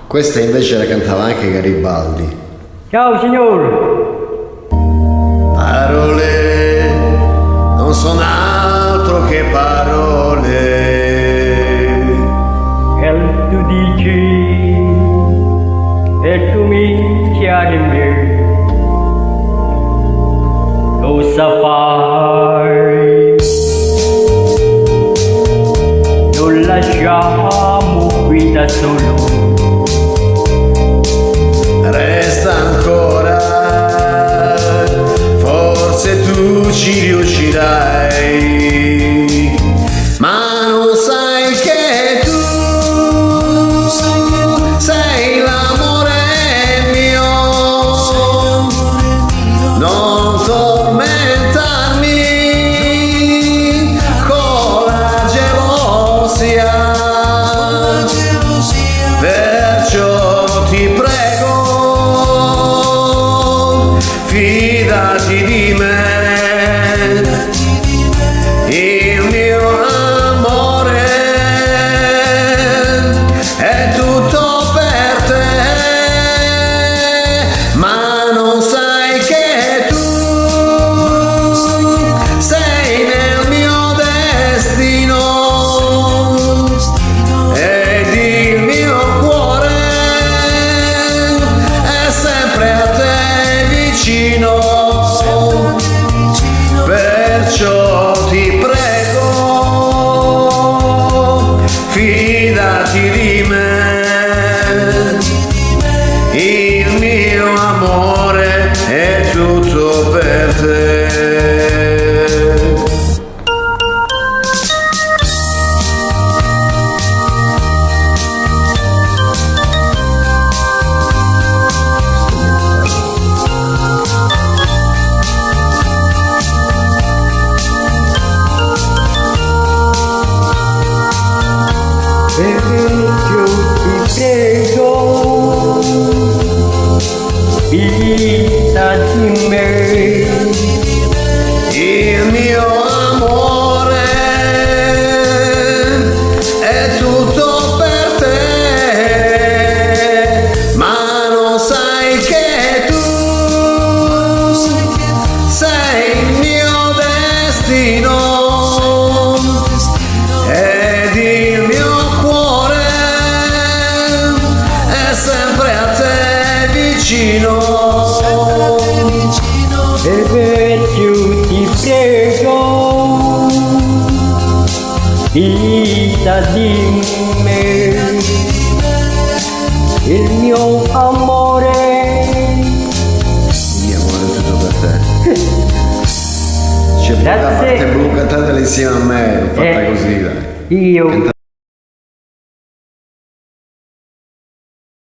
Questa invece la cantava anche Garibaldi. Ciao signor! Parole non sono altro che parole. E tu dici e tu mi chiami, cosa fai? Non lasciamo qui da solo. Resta ancora, forse tu ci riuscirai, ma non sai che tu sei l'amore mio. Non tormentarmi con la gelosia, perciò ti prego, fidati di me, il mio amore è tutto per te, ma non sai che tu sei nel mio destino ed il mio cuore è sempre a te vicino. Perciò ti prego, fidati di me, il mio amore è tutto per te. Perciò ti prego, fidati di me, Il mio amore è tutto per te, ma non sai che tu sei il mio destino ed il mio cuore è sempre a te vicino. e perciò ti prego, fidati di me, il mio amore. Il mio amore è tutto per te. C'è la Grazie. parte blu, cantatela insieme a me, fatta così, dai. Io